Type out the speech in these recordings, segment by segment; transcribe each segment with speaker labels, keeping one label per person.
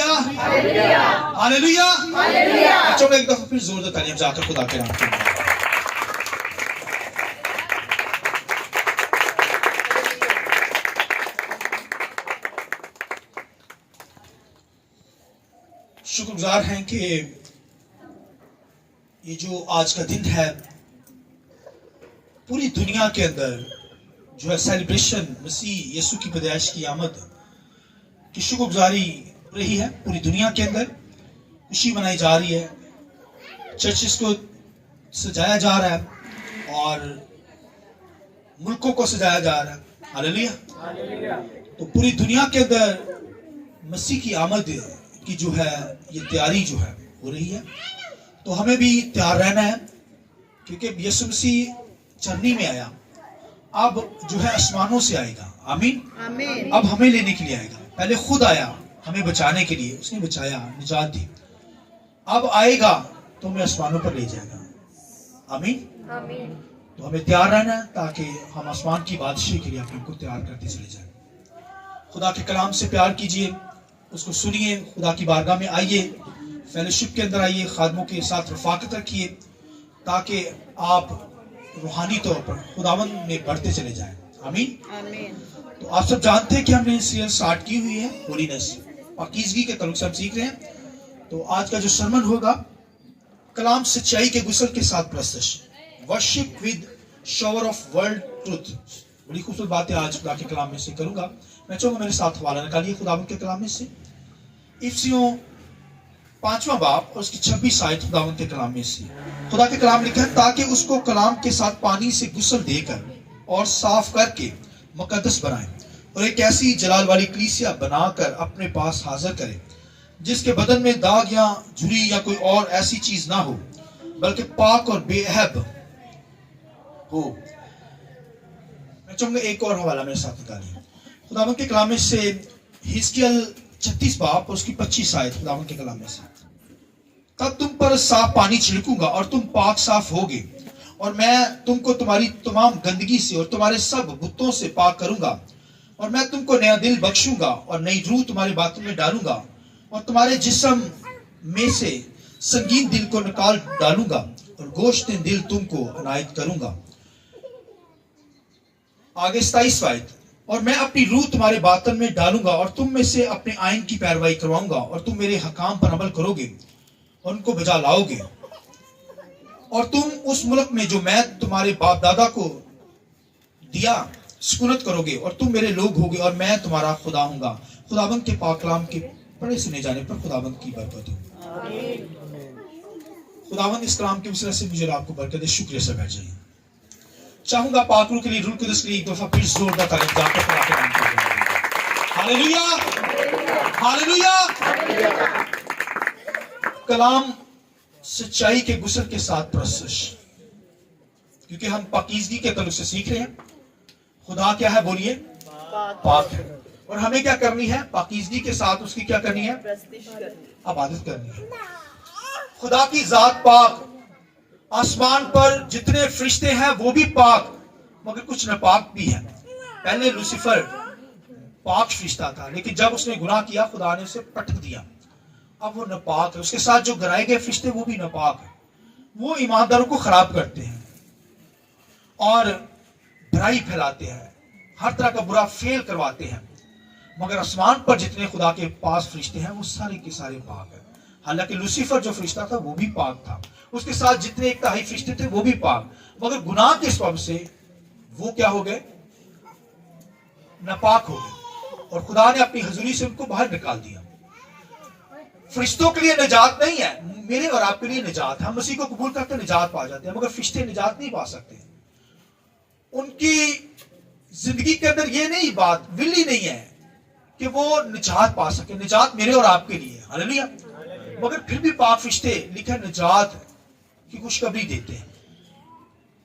Speaker 1: Hallelujah. बच्चों को एक दफा फिर जोरदार तालियां जाकर खुदा के नाम पे। शुक्रगुजार हैं कि ये जो आज का दिन है पूरी दुनिया के अंदर जो है सेलिब्रेशन मसीह यीशु की पैदाइश की आमद की शुक्रगुजारी रही है। पूरी दुनिया के अंदर खुशी मनाई जा रही है, चर्चेस को सजाया जा रहा है और मुल्कों को सजाया जा रहा है। हालेलुया। तो पूरी दुनिया के अंदर मसीह की आमद की जो है ये तैयारी जो है हो रही है। तो हमें भी तैयार रहना है क्योंकि यीशु मसीह चरनी में आया, अब जो है आसमानों से आएगा। आमीन। अब हमें लेने के लिए आएगा। पहले खुद आया हमें बचाने के लिए, उसने बचाया, निजात दी। अब आएगा तो हमें आसमानों पर ले जाएगा। आमीन। तो हमें तैयार रहना है ताकि हम आसमान की बादशाही के लिए अपने को तैयार करते चले जाएं। खुदा के कलाम से प्यार कीजिए, उसको सुनिए, खुदा की बारगाह में आइए, फेलोशिप के अंदर आइए, खादमों के साथ रफाकत रखिए ताकि आप रूहानी तौर पर खुदावंद में बढ़ते चले जाएं। आमीन। तो आप सब जानते हैं कि हमने सीरीज स्टार्ट की हुई है होलीनेस, पाकीज़गी के ताल्लुक से हम सीख रहे हैं। तो आज का जो सरमन होगा कलाम सच्चाई के गुस्ल के साथ प्रस्तश, worship with shower of world truth. बड़ी खूबसूरत बातें आज खुदा के कलाम में से करूंगा। मैं चाहूंगा मेरे साथ हवाला निकालिए खुदावंद के कलाम में से, इफिसियों 5वां बाब और उसकी 26 आयत खुदावंद के कलाम में से। खुदा के कलाम लिखा है, ताकि उसको कलाम के साथ पानी से गुस्ल देकर और साफ करके मुकद्दस बनाए और एक ऐसी जलाल वाली कलीसिया बनाकर अपने पास हाजिर करे जिसके बदन में दाग या झुर्री या कोई और ऐसी चीज ना हो, बल्कि पाक और बेअहब हो। मैं चाहूंगा एक और हवाला मेरे साथ निकालिए खुदावंद के कलाम में से, हिजकिय्याह 36 बाब और उसकी 25 आयत खुदावंद के कलाम में से। तब तुम पर साफ पानी छिड़कूंगा और तुम पाक साफ होगे, और मैं तुमको तुम्हारी तमाम गंदगी से और तुम्हारे सब बुतों से पाक करूंगा, और मैं तुमको नया दिल बख्शूंगा और नई रूह तुम्हारे बातों में डालूंगा, और तुम्हारे जिस्म में से संगीन दिल को निकाल डालूंगा और गोश्त दिल तुमको अनायत करूंगा। आगे 27 आयत, और मैं अपनी रूह तुम्हारे बातन में डालूंगा और तुम में से अपने आइन की पैरवाई करवाऊंगा, और तुम मेरे हकाम पर अमल करोगे और उनको बजा लाओगे, और तुम उस मुल्क में जो मैं तुम्हारे बाप दादा को दिया सुकूनत करोगे, और तुम मेरे लोग होगे और मैं तुम्हारा खुदा हूंगा। खुदावंद के पाक कलाम के पढ़े सुने जाने पर खुदावंद की बरकत हो। खुदावंद इस कलाम के वसीले से मुझे आपको बरकत दे। शुक्रिया से बैठ जाइए। चाहूंगा पाक रूह के लिए, रूह कुदस के लिए एक दफा फिर जोरदार तारीफ जाकर खुदा के नाम पर। हालेलुया। हालेलुया। कलाम सच्चाई के गुस्ल के साथ प्रस्तश, क्योंकि हम पाकीज़गी के ताल्लुक से सीख रहे हैं। खुदा क्या है बोलिए? पाक है। और हमें क्या करनी है? पाकीज़गी के साथ उसकी क्या करनी है? इबादत करनी है। खुदा की जात पाक, आसमान पर जितने फरिश्ते हैं वो भी पाक, मगर कुछ नापाक भी हैं। पहले लूसीफर पाक फरिश्ता था, लेकिन जब उसने गुनाह किया खुदा ने उसे पटक दिया, अब वो नापाक है। उसके साथ जो गिराए गए फरिश्ते वो भी नापाक है। वो ईमानदारों को खराब करते हैं और बुराई फैलाते हैं, हर तरह का बुरा फेल करवाते हैं। मगर आसमान पर जितने खुदा के पास फरिश्ते हैं वो सारे के सारे पाक है। हालांकि लूसीफर जो फरिश्ता था वो भी पाक था, उसके साथ जितने एक तिहाई फरिश्ते थे वो भी पाक, मगर गुनाह के सबब से वो क्या हो गए? नापाक हो गए, और खुदा ने अपनी हजूरी से उनको बाहर निकाल दिया। फरिश्तों के लिए निजात नहीं है, मेरे और आपके लिए निजात है। हम मसीह को कबूल करते निजात पा जाते हैं, मगर फरिश्ते निजात नहीं पा सकते। उनकी जिंदगी के अंदर ये नहीं बात विली नहीं है कि वो निजात पा सके। निजात मेरे और आपके लिए, हालेलुया। मगर फिर भी पाक फरिश्ते लिखा निजात की खुशखबरी देते हैं।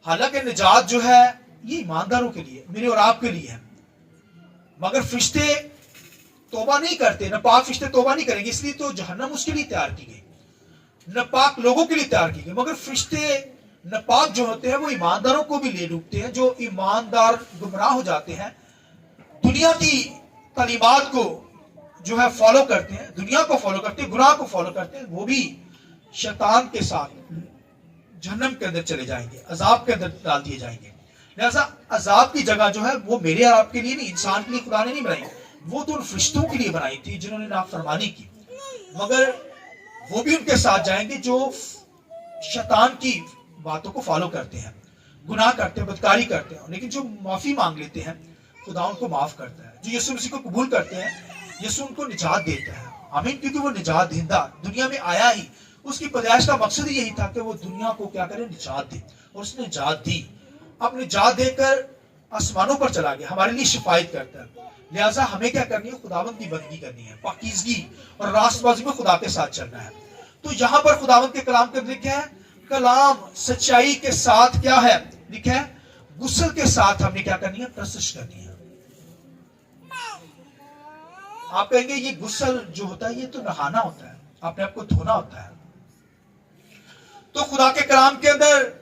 Speaker 1: हालांकि निजात जो है ये ईमानदारों के लिए, मेरे और आपके लिए है, मगर फरिश्ते तौबा नहीं करते। नापाक फरिश्ते तौबा नहीं करेंगे, इसलिए तो जहन्नम उसके लिए तैयार की गई, नापाक लोगों के लिए तैयार की गई। मगर फरिश्ते नापाक जो होते हैं वो ईमानदारों को भी ले डूबते हैं। जो ईमानदार गुमराह हो जाते हैं, दुनिया की तालीमात को जो है फॉलो करते हैं, दुनिया को फॉलो करते हैं, गुनाह को फॉलो करते हैं, वो भी शैतान के साथ जहन्नम के अंदर चले जाएंगे, अजाब के अंदर डाल दिए जाएंगे। लिहाजा अजाब की जगह जो है वो मेरे और आपके लिए नहीं, इंसान के लिए खुदा ने नहीं बनाई, वो तो उन फरिश्तों के लिए बनाई थी जिन्होंने नाफरमानी की। मगर वो भी उनके साथ जाएंगे जो शैतान की बातों को फॉलो करते हैं, गुनाह करते हैं, बदकारी करते हैं। लेकिन जो माफी मांग लेते हैं, खुदा उनको माफ करता है। जो यीशु मसीह को कबूल करते हैं, यीशु उनको निजात देता है। आमीन। क्योंकि वो निजात देता दुनिया में आया ही, उसकी पैदाइश का मकसद यही था कि वो दुनिया को क्या करे, निजात दे। और उसने निजात दी, अब निजात देकर आसमानों पर चला गया, हमारे लिए शिफायत करता है। लिहाजा हमें क्या करनी है, खुदावंद की बंदगी करनी है, पाकीज़गी और रास्तबाजी में खुदा के साथ चलना है। तो यहाँ पर खुदावंद के कलाम के अंदर क्या है, कलाम सच्चाई के साथ क्या है लिखा है, गुस्ल के साथ हमने क्या करनी है, प्रस्तुत करनी है। आप कहेंगे ये गुस्ल जो होता है ये तो नहाना होता है, अपने आप को धोना होता है। तो खुदा के कलाम के अंदर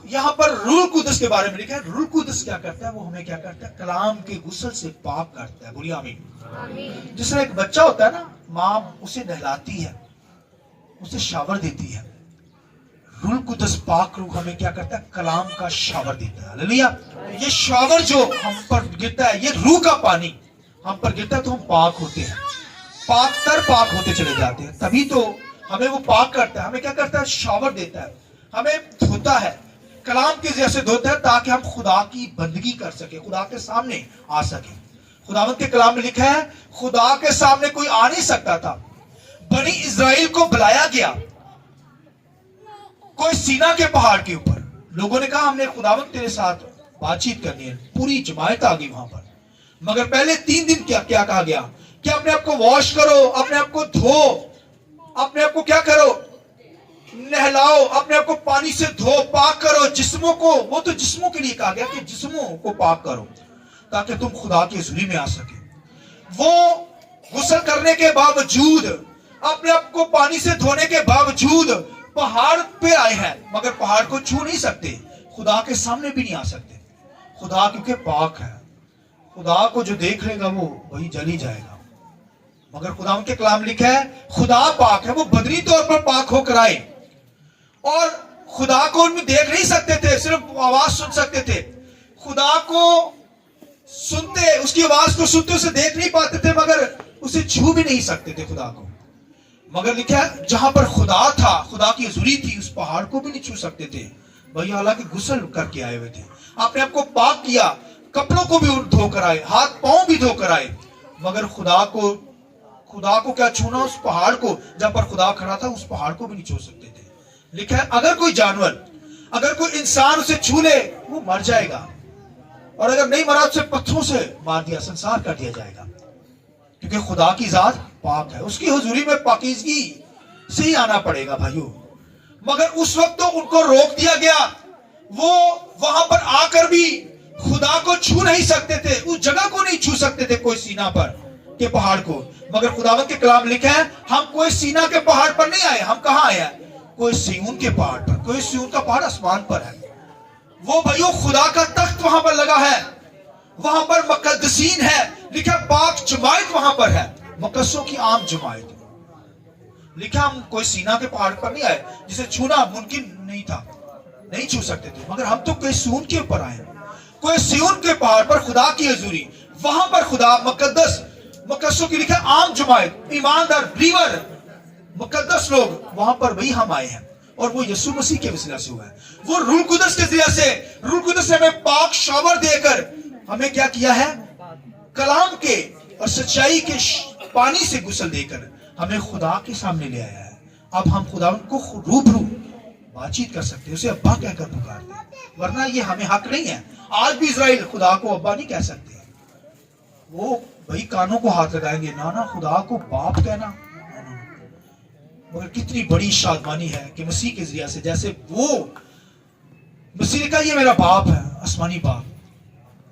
Speaker 1: यहां पर रूह कुदस के बारे में लिखा है। रूह कुदस क्या करता है, वो हमें क्या करता है, कलाम के गुस्ल से पाक करता है। बोलिए आमीन। जिस तरह एक बच्चा होता है ना, माँ उसे नहलाती है, उसे शावर देती है, रूह कुदस पाक रूह हमें क्या करता है, कलाम का शावर देता है। हालेलुया। ये शावर जो हम पर गिरता है, ये रूह का पानी हम पर गिरता है तो हम पाक होते हैं, पाक तर पाक होते चले जाते हैं। तभी तो हमें वो पाक करता है, हमें क्या करता है, शावर देता है, हमें धोता है, कलाम के जैसे धोता है, ताकि हम खुदा की बंदगी कर सके, खुदा के सामने आ सके। खुदावंद के कलाम में लिखा है, खुदा के सामने कोई आ नहीं सकता था। बनी इज़राइल को बुलाया गया कोई सीना के पहाड़ के ऊपर, लोगों ने कहा हमने खुदावंद तेरे साथ बातचीत करनी है, पूरी जमायत आ गई वहां पर। मगर पहले 3 दिन क्या क्या कहा गया कि अपने आप को वॉश करो, अपने आप को धो, अपने आप को क्या करो, नहलाओ, अपने आप को पानी से धो, पाक करो जिस्मों को। वो तो जिस्मों के लिए कहा गया कि जिस्मों को पाक करो ताकि तुम खुदा की हुजूरी में आ सके। वो गुस्ल करने के बावजूद, अपने आप को पानी से धोने के बावजूद पहाड़ पे आए हैं, मगर पहाड़ को छू नहीं सकते, खुदा के सामने भी नहीं आ सकते। खुदा क्योंकि पाक है, खुदा को जो देख लेगा वो वही जल ही जाएगा। मगर खुदा उनके कलाम लिखा है, खुदा पाक है, वो बदनी तौर पर पाक होकर आए और खुदा को उनमें देख नहीं सकते थे, सिर्फ आवाज सुन सकते थे। खुदा को सुनते, उसकी आवाज को सुनते, उसे देख नहीं पाते थे, मगर उसे छू भी नहीं सकते थे खुदा को। मगर लिखा है जहां पर खुदा था, खुदा की हुजूरी थी, उस पहाड़ को भी नहीं छू सकते थे भाई, हालांकि गुस्ल करके आए हुए थे, अपने आप को पाक किया, कपड़ों को भी धोकर आए, हाथ पांव भी धोकर आए, मगर खुदा को क्या छूना, उस पहाड़ को, जहां पर खुदा खड़ा था उस पहाड़ को भी नहीं छू सकते थे। लिखा है अगर कोई जानवर, अगर कोई इंसान उसे छू ले वो मर जाएगा, और अगर नहीं मरा उसे पत्थरों से मार दिया, संसार कर दिया जाएगा, क्योंकि खुदा की जात पाक है, उसकी हुजूरी में पाकीज़गी से ही आना पड़ेगा भाइयों। मगर उस वक्त तो उनको रोक दिया गया, वो वहां पर आकर भी खुदा को छू नहीं सकते थे, उस जगह को नहीं छू सकते थे, कोई सीना पर के पहाड़ को। मगर खुदावंद के कलाम लिखा है, हम कोई सीना के पहाड़ पर नहीं आए, हम कहां आए हैं, कोई सिय्योन के पहाड़ पर। कोई सिय्योन का पहाड़ आसमान पर है, वो भाइयों खुदा का तख्त वहां पर लगा है, वहां पर मुकद्दसीन है, लिखा पाक जमायत वहां पर है, मुकद्दसों की आम जमायत। लिखा हम कोई सीना के पहाड़ पर नहीं आए, जिसे छूना मुमकिन नहीं था, नहीं छू सकते थे, मगर हम तो कोई सिय्योन के ऊपर आए, कोई सिय्योन के पहाड़ पर खुदा की हुजूरी, वहां पर खुदा मुकद्दसों की लिखा आम जमायत, ईमानदार बिलीवर, मुकद्दस लोग, वहां पर वही हम आए हैं, और वो यीशु मसीह के वसीला से हुआ है। वो रूह कुदस के जरिए से, रूह कुदस ने हमें पाक शावर देकर हमें क्या किया है, कलाम के और सच्चाई के पानी से गुस्ल देकर हमें खुदा के सामने ले आया है। अब हम खुदा को रूबरू बातचीत कर सकते हैं, उसे अब्बा कहकर पुकारते हैं, वरना ये हमें हक नहीं है। आज भी इजराइल खुदा को अब्बा नहीं कह सकते, वो भाई कानों को हाथ लगाएंगे, ना खुदा को बाप कहना। मगर कितनी बड़ी शादमानी है कि मसीह के जरिए से, जैसे वो मसीह ने कहा ये मेरा बाप है, आसमानी बाप,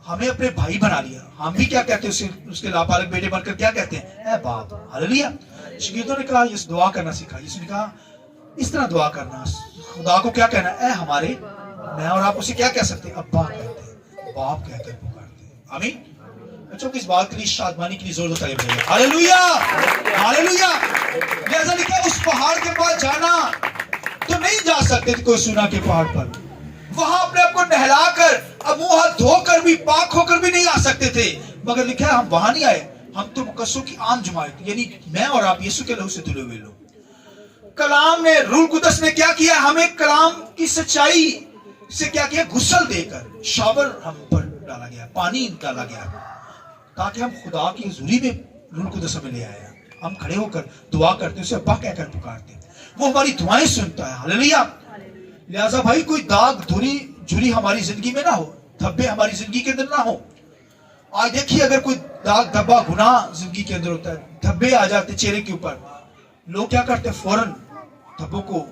Speaker 1: हमें अपने भाई बना लिया। हम भी क्या कहते हैं, उसके लापालक बेटे बनकर क्या कहते हैं, ए बाप। हालेलुया। शगीर्दों ने कहा इस दुआ करना सीखा, इसने कहा इस तरह दुआ करना, खुदा को क्या कहना, ए हमारे, मैं और आप उसे क्या कह सकते हैं, अब्बा कहते हैं, बाप कहकर पुकारते हैं। आमीन। बच्चों को इस बात के लिए शादमानी के लिए जोर से ताली बजाइए। Hallelujah, hallelujah. जैसा लिखा है, उस पहाड़ के पास जाना तो नहीं जा सकते थे कोई सुना के पहाड़ पर, वहां अपने आप को नहलाकर अब मुंह हाथ धोकर भी पाक होकर भी नहीं आ सकते थे, मगर लिखा है हम वहां नहीं आए, हम तो मुकद्दसों की आम जमात, यानी मैं और आप यीशु के लहू से धुले हुए लोग। कलाम ने, रूह कुदस ने क्या किया, हमें कलाम की सच्चाई से क्या किया, गुसल देकर शावर हम पर डाला गया, पानी डाला गया, ताकि हम खुदा की हुजूरी में रूह कुदस हमें ले आया। हम खड़े होकर दुआ करते, उसे अब्बा कहकर पुकारते, वो हमारी दुआएं सुनता है। हालेलुया। लिहाजा भाई कोई दाग धुरी झुरी हमारी जिंदगी में ना हो, धब्बे हमारी जिंदगी के अंदर ना हो। आज देखिए, अगर कोई दाग धब्बा गुनाह जिंदगी के अंदर होता है, धब्बे आ जाते चेहरे के ऊपर, लोग क्या करते हैं, फौरन धब्बों को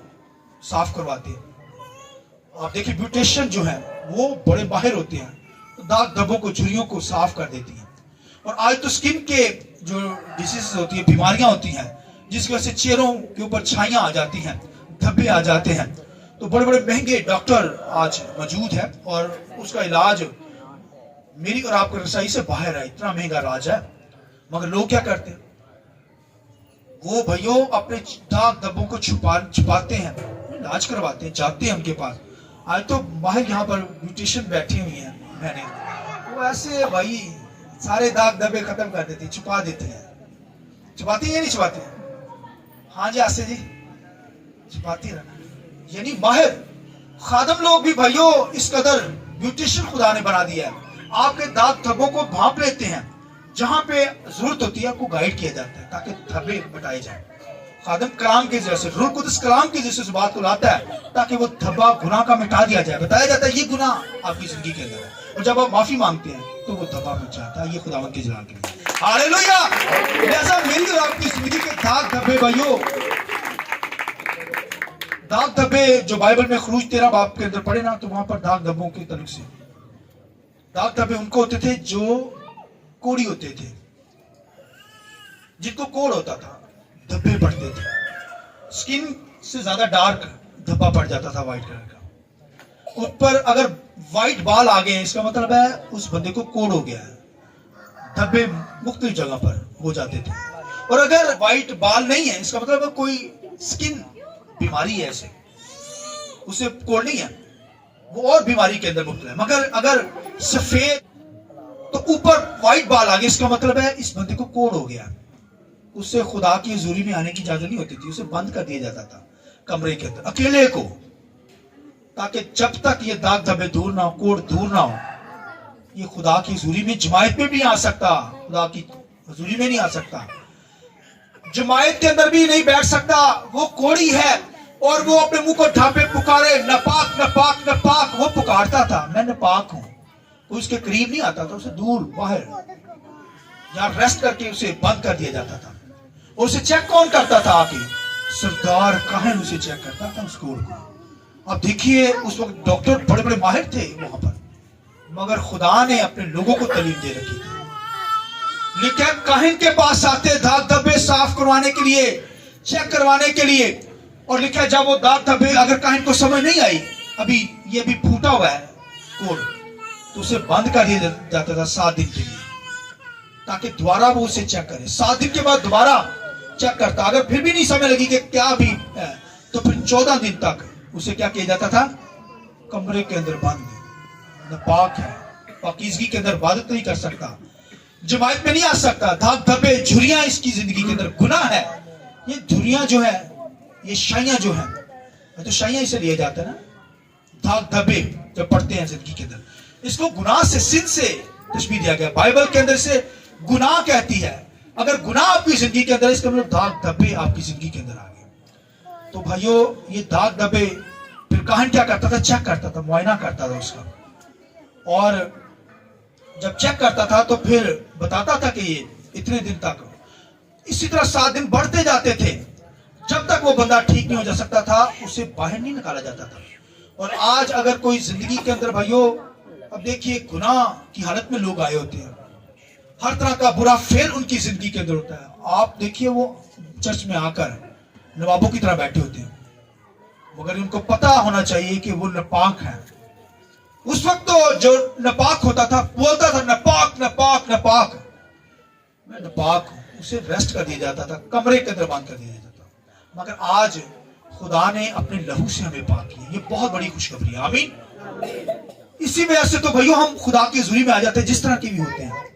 Speaker 1: साफ करवाते हैं। आप देखिए ब्यूटिशियन जो है वो बड़े माहिर होते हैं, तो दाग धब्बों को, झुर्रियों को साफ कर देती है। और आज तो स्किन के जो डिसीज होती है, बीमारियां होती हैं, जिसकी वजह से चेहरों के ऊपर छाइयां आ जाती हैं, धब्बे आ जाते हैं, तो बड़े बड़े महंगे डॉक्टर आज मौजूद है और उसका इलाज मेरी और आपकी रसाई से बाहर है, इतना महंगा इलाज है। मगर लोग क्या करते हैं, वो भाइयों अपने दाग धब्बों को छुपाते हैं, इलाज करवाते हैं, जाते हैं उनके पास। आज तो बाहर यहाँ पर ब्यूटिशियन बैठे हुए हैं, मैंने वो ऐसे भाई सारे दाग धब्बे खत्म कर देते, छुपा देते हैं। छुपाते हैं या नहीं छुपाते हैं? हाँ जी आसे जी, छुपाती रहना। यानी माहिर खादम लोग भी भाइयों इस कदर ब्यूटिशियन खुदा ने बना दिया है, आपके दाग धब्बों को भांप लेते हैं, जहां पे जरूरत होती है आपको गाइड किया जाता है ताकि धब्बे मिटाए जाए। खादम कलाम के जैसे, रूह कुदस कलाम के जैसे उस बात को लाता है ताकि वो धब्बा गुनाह का मिटा दिया जाए। बताया जाता है ये गुनाह आपकी जिंदगी के अंदर है, और जब आप माफी मांगते हैं तो वो धब्बा मिट जाता है। ये खुदावंद के जलाल के लिए हालेलुया। जैसा मेरी और आपकी जिंदगी के दाग धब्बे भाइयों, दाग धब्बे जो बाइबल में खरूज 13 बाब के अंदर पढ़े ना, तो वहां पर दाग धब्बों के तलक से, दाग धब्बे उनको होते थे जो कोड़ी होते थे, जिनको कोड़ होता था, धब्बे पड़ते थे, स्किन से ज्यादा डार्क धब्बा पड़ जाता था व्हाइट कलर का। ऊपर अगर व्हाइट बाल आ गए, इसका मतलब है उस बंदे को कोड़ हो गया है, धब्बे मुख्तलिफ जगह पर हो जाते थे। और अगर व्हाइट बाल नहीं है, इसका मतलब है कोई स्किन बीमारी है, ऐसे उसे कोड़ नहीं है, वो और बीमारी के अंदर मुब्तला है। मगर अगर सफेद तो ऊपर व्हाइट बाल आ गए, इसका मतलब है इस बंदे को कोड़ हो गया, उससे खुदा की हुजूरी में आने की इजाजत नहीं होती थी, उसे बंद कर दिया जाता था कमरे के अंदर अकेले को, ताकि जब तक ये दाग धब्बे दूर ना हो, कोड़ दूर ना हो, ये खुदा की हुजूरी में जमायत में भी आ सकता, खुदा की हुजूरी में नहीं आ सकता, जमायत के अंदर भी नहीं बैठ सकता। वो कोड़ी है और वो अपने मुंह को ढांपे पुकारे, नपाक नपाक नपाक, वो पुकारता था मैं नपाक हूं, उसके करीब नहीं आता था, उसे दूर बाहर यहां रेस्ट करके उसे बंद कर दिया जाता था। और उसे चेक कौन करता था आके? सरदार काहन उसे चेक करता था उस कोड़ को। अब देखिए उस वक्त डॉक्टर बड़े बड़े माहिर थे वहां पर, मगर खुदा ने अपने लोगों को तालीम दे रखी थी। लेकिन काहिन के पास आते दाग धब्बे साफ करवाने के लिए, चेक करवाने के लिए, और लिखा जब वो दाग धब्बे अगर काहिन को समझ नहीं आई, अभी ये भी फूटा हुआ है कोड़, तो उसे बंद कर दिया जाता था 7 दिन के लिए, ताकि दोबारा वो उसे चेक करे। 7 दिन के बाद दोबारा चेक करता, अगर फिर भी नहीं समझ लगी कि क्या भी है, तो फिर 14 दिन तक उसे क्या किया जाता था, कमरे के अंदर बंद, नापाक है, पाकीज़गी के अंदर इबादत नहीं कर सकता, जमायत में नहीं आ सकता। दाग धब्बे झुर्रियां इसकी जिंदगी के अंदर गुनाह है। ये झुर्रियां जो है, ये शाइयां जो है, तो शाइयां इसे लिया जाता है ना, दाग धब्बे जब पड़ते हैं जिंदगी के अंदर, इसको गुनाह से, सिन से तशबीह दिया गया। बाइबल के अंदर से गुनाह कहती है, अगर गुनाह आपकी जिंदगी के अंदर, इसका मतलब दाग धब्बे आपकी जिंदगी के अंदर आ गए। तो भाइयों ये दाग धब्बे फिर काहन क्या करता था, चेक करता था, मुआयना करता था उसका, और जब चेक करता था तो फिर बताता था कि ये इतने दिन तक, इसी तरह 7 दिन बढ़ते जाते थे, जब तक वो बंदा ठीक नहीं हो जा सकता था उसे बाहर नहीं निकाला जाता था। और आज अगर कोई जिंदगी के अंदर भाइयों, अब देखिए गुनाह की हालत में लोग आए होते हैं, हर तरह का बुरा फेल उनकी जिंदगी के अंदर होता है। आप देखिए वो चर्च में आकर नवाबों की तरह बैठे होते हैं, मगर उनको पता होना चाहिए कि वो नापाक है, उस वक्त तो जो नापाक होता था बोलता था नापाक नापाक नापाक, मैं नापाक हूं, उसे रेस्ट कर दिया जाता था, कमरे के अंदर बंद कर दिया जाता था। मगर आज खुदा ने अपने लहू से हमें पाक किया, ये बहुत बड़ी खुशखबरी है। आमीन। इसी वजह से तो भाइयों हम खुदा की हुजूरी में आ जाते हैं, जिस तरह के भी होते हैं।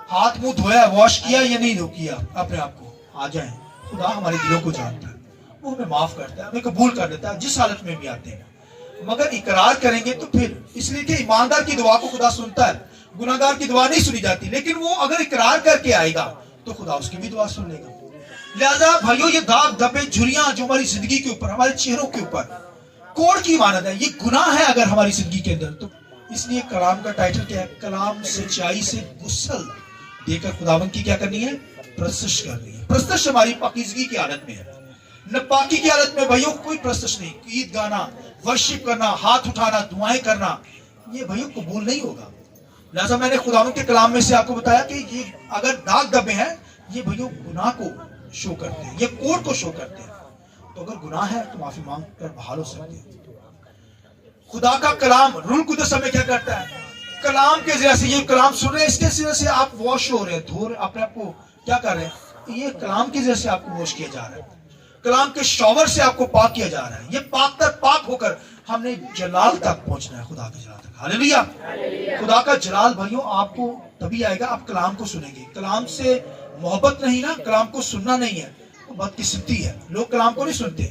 Speaker 1: हाथ मुंह धोया, वॉश किया या नहीं किया, अपने आप को आ जाए। खुदा हमारे दिलों को जानता है, वो हमें माफ करता है, हमें कबूल कर लेता है जिस हालत में भी आते हैं। मगर इकरार करेंगे तो फिर, इसलिए कि ईमानदार की दुआ को खुदा सुनता है, गुनाहगार की दुआ नहीं सुनी जाती। लेकिन वो अगर इकरार करके आएगा तो खुदा उसकी भी दुआ सुन लेगा। लिहाजा भाइयों, ये दाग धब्बे झुर्रियां जो हमारी जिंदगी के ऊपर, हमारे चेहरों के ऊपर कोड़ की इमानत है, ये गुनाह है अगर हमारी जिंदगी के अंदर। तो इसलिए कलाम का टाइटल क्या है? कलाम सच्चाई से गुस्ल देकर खुदावंद की क्या करनी है? प्रस्तुत करनी है। प्रस्तुत हमारी पाकीज़गी की हालत में है, नापाकी की हालत में भाइयों कोई प्रस्तुत नहीं। गीत गाना, वर्शिप करना, हाथ उठाना, दुआएं करना, ये भाइयों कबूल नहीं होगा। लिहाजा मैंने खुदावंद के कलाम में से आपको बताया कि ये अगर दाग धब्बे हैं, ये भाइयों गुनाह को शो करते हैं, ये कोड को शो करते हैं। तो अगर गुनाह है तो माफी मांग कर बहाल हो सकते हैं। खुदा का कलाम रूह कुदस हमें क्या करता है? कलाम के जरिए से, ये कलाम सुन रहे हैं, इसके जरिए से आप वॉश हो रहे हैं, धो रहे, अपने आप को क्या कर रहे हैं? ये कलाम के जरिए से आपको वॉश किया जा रहा है, कलाम के शॉवर से आपको पाक किया जा रहा है। ये पाक तक पाक होकर हमने जलाल तक पहुंचना है, खुदा के जलाल तक। हालेलुया। खुदा का जलाल भाइयों आपको तभी आएगा आप कलाम को सुनेंगे। कलाम से मोहब्बत नहीं ना, कलाम को सुनना नहीं है, तो बदकिस्मती है। लोग कलाम को नहीं सुनते,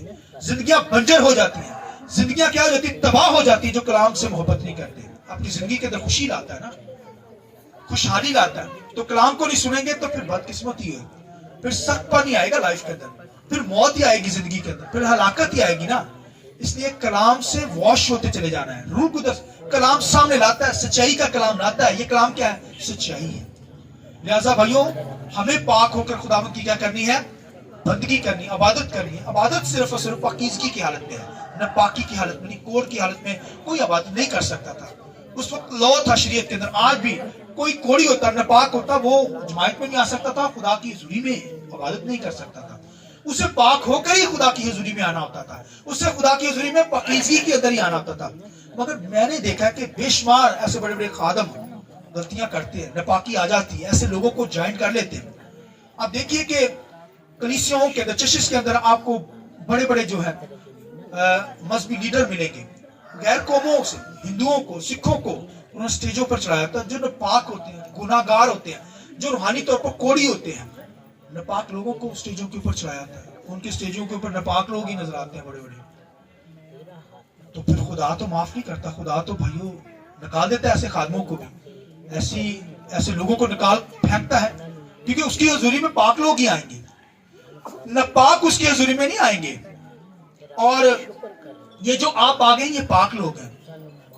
Speaker 1: जिंदगियां बंजर हो जाती हैं, जिंदगियां क्या हो जाती है? तबाह हो जाती है। जो कलाम से मोहब्बत नहीं करते, अपनी जिंदगी के अंदर खुशी लाता है ना, खुशहाली लाता है, तो कलाम को नहीं सुनेंगे तो फिर बदकिस्मती है, फिर सख्त पानी आएगा लाइफ के अंदर, फिर मौत ही आएगी जिंदगी के अंदर, फिर हलाकत ही आएगी ना। इसलिए कलाम से वॉश होते चले जाना है। रूह कुदस कलाम सामने लाता है, सच्चाई का कलाम लाता है। ये कलाम क्या है? सच्चाई है। लिहाजा भाइयों हमें पाक होकर खुदावंद की क्या करनी है? बंदगी करनी, इबादत करनी है। इबादत सिर्फ और सिर्फ पाकीज़गी की हालत में है, न पाकी की हालत में नहीं। कोड की हालत में कोई इबादत नहीं कर सकता था। उस वक्त लौ था शरीयत के अंदर। आज भी कोई कोड़ी होता, नापाक होता, वो जमायत में नहीं आ सकता था, खुदा की हुजूरी में इबादत नहीं कर सकता था। उसे पाक होकर ही खुदा की हुजूरी में आना होता था, उससे खुदा की हुजूरी में पाकीज़गी के अंदर ही आना होता था। मगर मैंने देखा कि बेशुमार ऐसे बड़े बड़े खादम गलतियां करते हैं, नापाकी आ जाती है, ऐसे लोगों को ज्वाइन कर लेते हैं। आप देखिए कि कलीसियाओं के अंदर, चर्चेस के अंदर आपको बड़े बड़े जो है मजहबी लीडर मिलेंगे, गैर कौमों से, हिंदुओं को, सिखों को उन्होंने स्टेजों पर चढ़ाया था, जो नापाक होते हैं, गुनाहगार होते हैं, जो रूहानी तौर पर कोड़ी होते हैं, नापाक लोगों को स्टेजों के ऊपर चढ़ाया था। उनके स्टेजों के ऊपर नापाक लोग ही नजर आते हैं बड़े बड़े। तो फिर खुदा तो माफ नहीं करता, खुदा तो भाइयों निकाल देता है ऐसे खादमों को भी, ऐसे लोगों को निकाल फेंकता है, क्योंकि उसकी हुजूरी में पाक लोग ही आएंगे, नापाक उसकी हुजूरी में नहीं आएंगे। और ये जो आप आ गए ये पाक लोग हैं।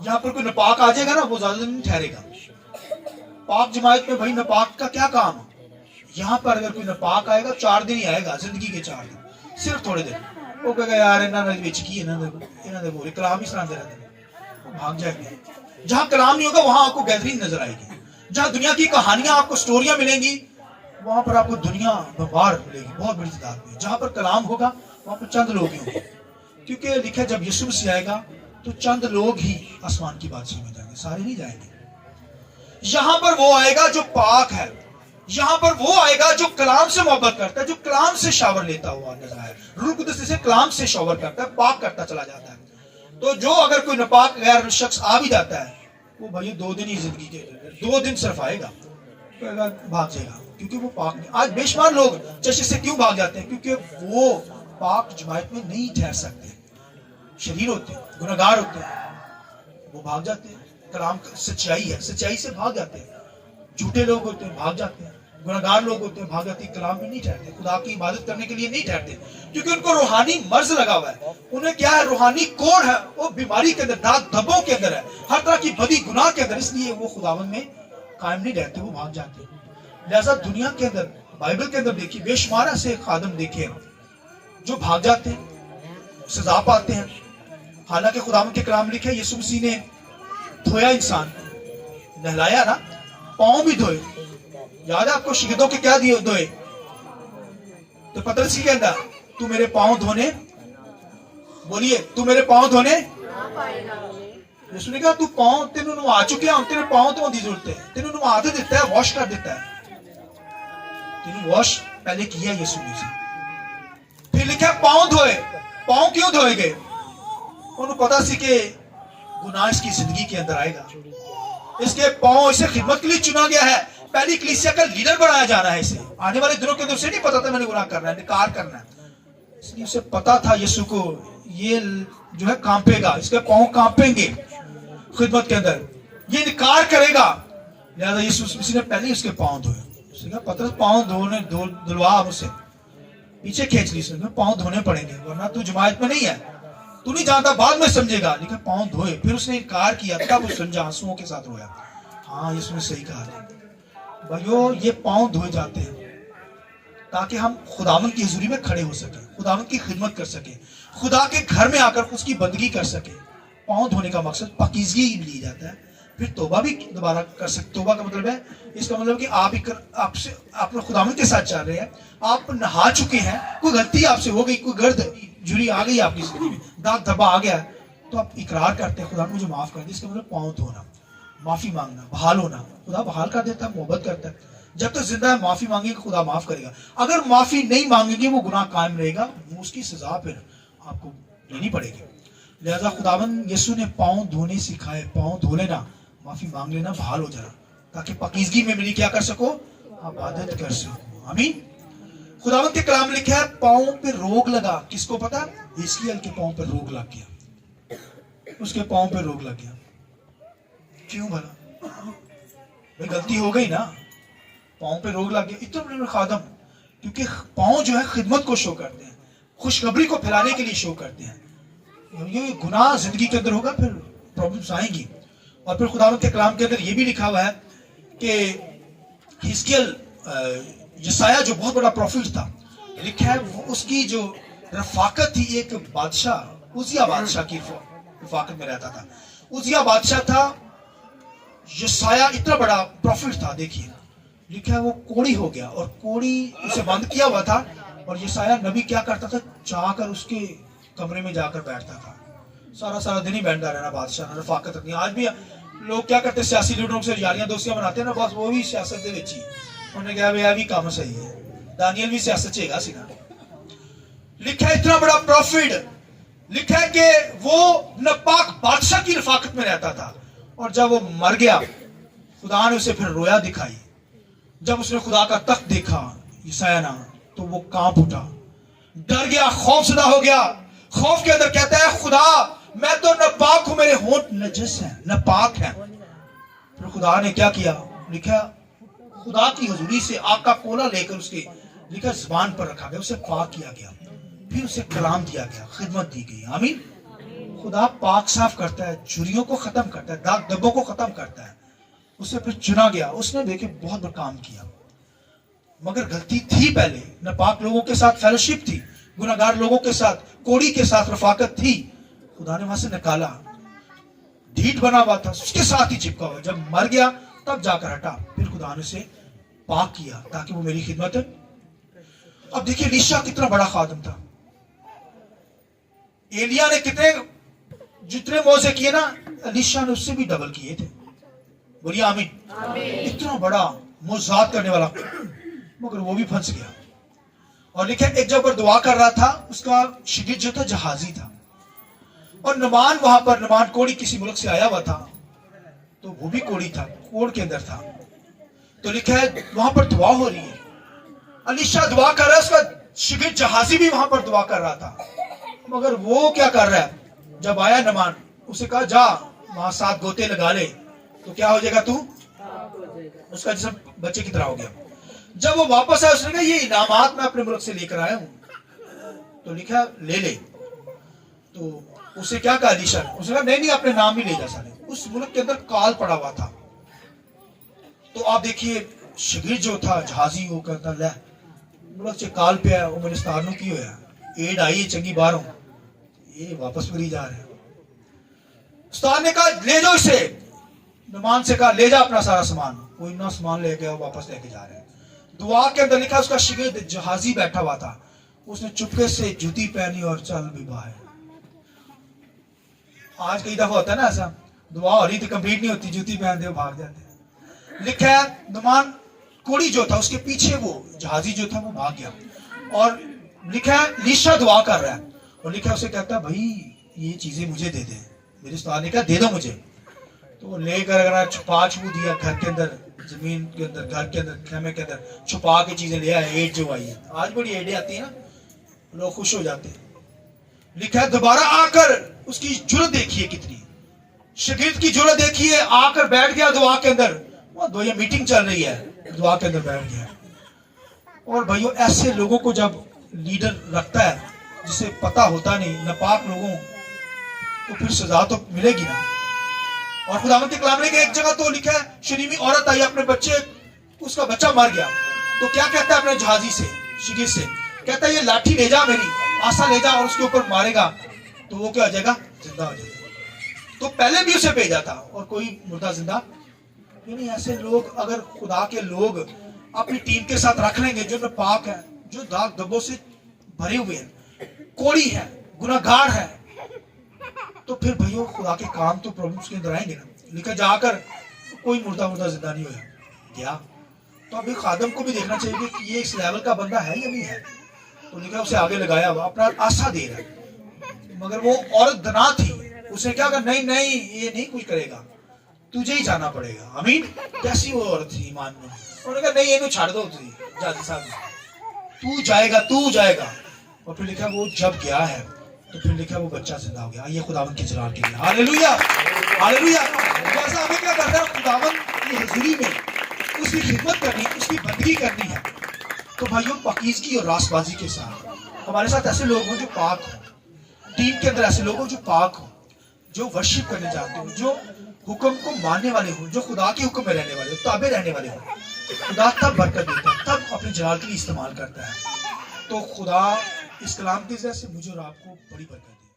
Speaker 1: यहाँ पर कोई नापाक आ जाएगा ना, वो ज्यादा दिन नहीं ठहरेगा। पाक जमायत में भाई नापाक का क्या काम? यहाँ पर अगर कोई नापाक आएगा 4 दिन ही आएगा, जिंदगी के 4 दिन, सिर्फ थोड़े दिन। वो कहेगा यार इन्होंने विच की इन्होंने बोले कलाम ही सुनाते रहते हैं, वो भाग जाएंगे। जहाँ कलाम नहीं होगा वहां आपको गैदरिंग नजर आएगी, जहाँ दुनिया की कहानियां आपको स्टोरियां मिलेंगी, वहां पर आपको दुनिया बाहर मिलेगी बहुत बड़ी तादाद में। जहां पर कलाम होगा वहां पर चंद लोग ही होंगे, क्योंकि लिखा जब यीशु मसीह आएगा तो चंद लोग ही आसमान की बादशाही में जाएंगे, सारे नहीं जाएंगे। यहां पर वो आएगा जो पाक है, यहां पर वो आएगा जो कलाम से मोहब्बत करता है, जो कलाम से शावर लेता हुआ नजर आए। रूह कुदस से कलाम से शावर करता है, पाक करता चला जाता है। तो जो अगर कोई नापाक गैर शख्स आ भी जाता है, वो भाई 2 दिन ही जिंदगी के 2 दिन सिर्फ आएगा, भाग जाएगा, क्योंकि वो पाक नहीं। आज बेशुमार लोग चर्च से क्यों भाग जाते हैं? क्योंकि वो पाक जमायत में नहीं ठहर सकते, शरीर होते हैं, गुनहगार होते हैं, वो भाग जाते हैं। कलाम सच्चाई है, सच्चाई से भाग जाते हैं। झूठे लोग होते हैं, भाग जाते हैं। गुनहगार लोग होते हैं, भाग जाते हैं, कलाम में नहीं ठहरते, खुदा की इबादत करने के लिए नहीं ठहरते, क्योंकि उनको रूहानी मर्ज लगा हुआ है। उन्हें क्या है? रूहानी कोड़ है, वो बीमारी के अंदर, दाग धब्बों के अंदर है, हर तरह की बदी गुनाह के अंदर, इसलिए वो खुदावन में कायम नहीं रहते, वो भाग जाते हैं। लिहाजा दुनिया के अंदर, बाइबल के अंदर देखिए बेशुमार ऐसे खादम देखे जो भाग जाते हैं, सजा पाते हैं। हालांकि खुदावन के कलाम लिखे यीशु मसीह ने धोया इंसान को, नहलाया ना, पांव भी धोए। याद है आपको शहीदों के क्या दिए धोए? तो पतरस की कहता तू मेरे पांव धोने, बोलिए तू मेरे पांव धोने, یسوع نے کہا تو پاؤں تینوں نوا چکے ہیں, تیرے پاؤں تو دی ضرورت ہے, تینوں نوا تو دیتا ہے, واش کر دیتا ہے, تینوں واش پہلے کیا یسوع نے. پھر لکھا پاؤں دھوئے. پاؤں کیوں دھوئے گئے؟ انہوں پتا سی کہ گناہ اس کی زندگی کے اندر آئے گا, اس کے پاؤں اسے خدمت کے لیے چنا گیا ہے, پہلی کلیسیا کا لیڈر بنایا جا رہا ہے اسے. آنے والے دنوں کے اندر اسے نہیں پتا تھا میں نے گناہ کرنا ہے, نکار کرنا ہے, اس لیے اسے پتا تھا یسوع کو یہ جو ہے کانپے گا, اس کے پاؤں کانپیں گے خدمت کے اندر, یہ نکار کرے گا. لہذا یسوع مسیح نے پہلے اس کے پاؤں دھوئے. اس نے کہا پترس پاؤں دھلوا مجھ سے, پیچھے کھینچ لی. اس نے کہا پاؤں دھونے پڑیں گے ورنہ تو جماعت میں نہیں ہے, تو نہیں جانتا, بعد میں سمجھے گا. لیکن پاؤں دھوئے. پھر اس نے انکار کیا, تب وہ سمجھا, آنسوؤں کے ساتھ رویا. ہاں یسوع نے صحیح کہا تھا بھائیو, یہ پاؤں دھوئے جاتے ہیں تاکہ ہم خداوند کی حضوری میں کھڑے ہو سکیں, خداوند کی خدمت کر سکیں, خدا کے گھر میں آ کر اس کی بندگی کر سکیں. پاؤں دھونے کا مقصد پاکیزگی لی جاتا ہے. پھر توبہ بھی دوبارہ کر سکتے. توبہ کا مطلب ہے, اس کا مطلب کہ آپ خداوند کے ساتھ چل رہے ہیں, آپ نہا چکے ہیں, کوئی غلطی آپ سے ہو گئی, کوئی گرد جھری آ گئی آپ کی زندگی میں, داغ دھبا آ گیا, تو آپ اقرار کرتے ہیں خدا مجھے معاف کر دے. اس کا مطلب پاؤں دھونا, معافی مانگنا, بحال ہونا. خدا بحال کر دیتا ہے, محبت کرتا ہے. جب تک زندہ ہے معافی مانگے گا خدا معاف کرے گا. اگر معافی نہیں مانگیں گے وہ گناہ قائم رہے گا, اس کی سزا پھر آپ کو لینی پڑے گی. لہذا خداوند یسوع نے پاؤں دھونے سکھائے. پاؤں دھو لینا, معافی مانگ لینا, بحال ہو جانا, تاکہ پاکیزگی میں میری کیا کر سکو, عبادت کر سکو. آمین. خداوند کے کلام لکھا ہے پاؤں پہ روگ لگا. کس کو پتا؟ حزقیل کے پاؤں پہ روگ لگ گیا, اس کے پاؤں پہ روگ لگ گیا. کیوں بھلا؟ بھائی غلطی ہو گئی نا, پاؤں پہ روگ لگ گیا. اتنا بڑے خادم, کیونکہ پاؤں جو ہے خدمت کو شو کرتے ہیں, خوشخبری کو پھیلانے کے لیے شو کرتے ہیں. یہ گناہ زندگی کے اندر ہوگا پھر پرابلمز آئیں گی. اور پھر خداوند کے کلام کے اندر یہ بھی لکھا ہوا ہے کہ حزقیل یسایہ جو بہت بڑا پروفیٹ تھا, لکھا ہے اس کی جو رفاقت تھی, ایک بادشاہ عزیہ بادشاہ کی رفاقت میں رہتا تھا. عزیہ بادشاہ تھا, یسایہ اتنا بڑا پروفیٹ تھا. دیکھیے لکھا ہے وہ کوڑی ہو گیا, اور کوڑی اسے بند کیا ہوا تھا, اور یسایہ نبی کیا کرتا تھا, چاہ کر اس کے کمرے میں جا کر بیٹھتا تھا. سارا دن ہی بیٹھتا رہنا بادشاہ, رفاقت رکھنی. آج بھی لوگ کیا کرتے, سیاسی لیڈروں سے یاریاں دوستیاں بناتے ہیں نا, بس وہ بھی سیاست دے وچ ہی. انہوں نے کہا بھئی بھی کام صحیح ہے, دانیل بھی سیاست چے گا سی نا. لکھا ہے اتنا بڑا پروفیٹ, لکھا ہے کہ وہ ناپاک بادشاہ کی رفاقت میں رہتا تھا, اور جب وہ مر گیا خدا نے اسے پھر رویا دکھائی. جب اس نے خدا کا تخت دیکھا یسایہ نے, تو وہ کانپ اٹھا, ڈر گیا, خوف زدہ ہو گیا. خوف کے اندر کہتا ہے خدا میں تو ناپاک ہوں, میرے ہونٹ نجس ہیں, ناپاک ہیں. پھر خدا نے کیا کیا, لکھا خدا کی حضوری سے آگ کا کولا لے کر اس کے لکھا زبان پر رکھا گیا, اسے پاک کیا گیا, پھر اسے کلام دیا گیا, خدمت دی گئی. آمین. خدا پاک صاف کرتا ہے, جھریوں کو ختم کرتا ہے, داغ دبوں کو ختم کرتا ہے. اسے پھر چنا گیا, اس نے دیکھے بہت بڑا کام کیا, مگر غلطی تھی پہلے. ناپاک لوگوں کے ساتھ فیلوشپ تھی, گناہگار لوگوں کے ساتھ, کوڑی کے ساتھ رفاقت تھی. خدا نے وہاں سے نکالا, ڈھیٹ بنا ہوا تھا, اس کے ساتھ ہی چپکا ہوا. جب مر گیا تب جا کر ہٹا, پھر خدا نے اسے پاک کیا تاکہ وہ میری خدمت ہے. اب دیکھیے الیشا کتنا بڑا خادم تھا. ایلیا نے جتنے موزے کیے نا, الیشا نے اس سے بھی ڈبل کیے تھے. بولیے آمین. اتنا بڑا معجزات کرنے والا, مگر وہ بھی پھنس گیا. اور لکھا ایک جگہ پر دعا کر رہا تھا, اس کا شاگرد جو تھا جہازی تھا, اور نعمان وہاں پر, نعمان کوڑی کسی ملک سے آیا ہوا تھا, تو وہ بھی کوڑی تھا, کوڑ کے اندر تھا. تو لکھا ہے وہاں پر دعا ہو رہی ہے, الیشا دعا کر رہا ہے, اس کا شاگرد جہازی بھی وہاں پر دعا کر رہا تھا. مگر وہ کیا کر رہا ہے, جب آیا نعمان, اسے کہا جا وہاں 7 گوتے لگا لے تو کیا ہو جائے گا, تو اس کا جسم بچے کی طرح ہو گیا. جب وہ واپس آیا, اس نے کہا یہ انعامات میں اپنے ملک سے لے کر آیا ہوں. تو لکھا لے لے. تو اسے کیا کہا الیشا نے, اس نے کہا نہیں اپنے نام ہی لے جا سارے. اس ملک کے اندر کال پڑا ہوا تھا. تو آپ دیکھیے شاگرد جو تھا جہازی, وہ کہتا لے ملک سے کال پہ آیا, وہ میرے ستارنوں کی ہویا, ایڈ آئی ہے چنگی باہروں, یہ واپس مری جا رہے ہیں. استاد نے کہا لے جاؤ اسے. نعمان سے کہا لے جا اپنا سارا سامان. کوئی نہ سامان لے گیا, واپس لے کے جا رہے ہیں. دعا کے اندر لکھا اس کا شاگرد جہازی بیٹھا ہوا تھا, اس نے چپکے سے جوتی پہنی اور چل بھی باہر. آج کئی دفعہ ہوتا ہے نا ایسا, दुआ हो रही थी, कंप्लीट नहीं होती, जूती पहनते हो भाग जाते। लिखा है नुमान कोड़ी जो था उसके पीछे वो जहाजी जो था वो भाग गया, और लिखा है लीशा दुआ कर रहा है, और लिखा है उसे कहता है भाई ये चीजें मुझे दे दे। मेरे उस्ताद ने कहा दे दो मुझे, तो लेकर अगर छुपा दिया घर के अंदर, जमीन के अंदर, घर के अंदर, खेमे के अंदर छुपा के चीजें ले आए। एड जो आई है, आज बड़ी एडें आती है ना, लोग खुश हो जाते हैं। लिखा है दोबारा आकर उसकी जुर्रत देखिए, कितनी शागिर्द की जुर्रत देखिए, आकर बैठ गया दुआ के अंदर। वो दो ये मीटिंग चल रही है, दुआ के अंदर बैठ गया। और भाइयों ऐसे लोगों को जब लीडर रखता है जिसे पता होता नहीं, नापाक लोगों, तो फिर सजा तो मिलेगी ना। और खुदावंद के कलाम ने एक जगह तो लिखा है शरीमी औरत आई, अपने बच्चे, उसका बच्चा मर गया, तो क्या कहता है अपने जहाजी से, शागिर्द से, कहता है ये लाठी ले जा, मेरी आसा ले जा, और उसके ऊपर मारेगा तो वो क्या हो जाएगा, जिंदा हो जाएगा। तो पहले भी उसे भेजा था और कोई मुर्दा जिंदा नहीं। ऐसे लोग अगर खुदा के लोग अपनी टीम के साथ रख लेंगे जो नापाक है, जो दाग धब्बों से भरे हुए हैं, कोड़ी है, गुनाहगार है, तो फिर भैया खुदा के काम तो प्रॉब्लम्स के अंदर आएंगे ना। लेकिन जाकर कोई मुर्दा जिंदा नहीं होया गया, तो अभी खादम को भी देखना चाहिए कि ये इस लेवल का बंदा है या नहीं है। तो लिखा उसे आगे लगाया हुआ, अपना आशा दे रहा है, मगर वो औरत दना थी, उसने क्या कहा, नहीं नहीं ये नहीं कुछ करेगा, तुझे ही जाना पड़ेगा। अमीन। कैसी वो औरत थी ईमान में, उन्होंने कहा नहीं ये छाड़ दो, जाती साहब तू जाएगा, तू जाएगा। और फिर लिखा वो जब गया है तो फिर लिखा वो बच्चा जिंदा हो गया। ये खुदावन के जलाल के लिए हालेलुया, हालेलुया। जैसा हमें क्या करना है, खुदावन की हुजूरी में उसकी खिदमत करनी, उसकी बंदगी करनी है। तो भाइयों पाकीज़गी और रासबाजी के साथ हमारे साथ ऐसे लोग हों जो पाक हो, टीम के अंदर ऐसे लोग हों जो पाक हो, जो वर्शिप करने जानते हो, जो हुक्म को मानने वाले हो, जो खुदा के हुक्म में रहने वाले हो, ताबे रहने वाले हो। खुदा तब बरकत देता है, तब अपने जलाल के लिए इस्तेमाल करता है। तो खुदा इस कलाम के जरिए से मुझे और आपको बड़ी बरकत दे।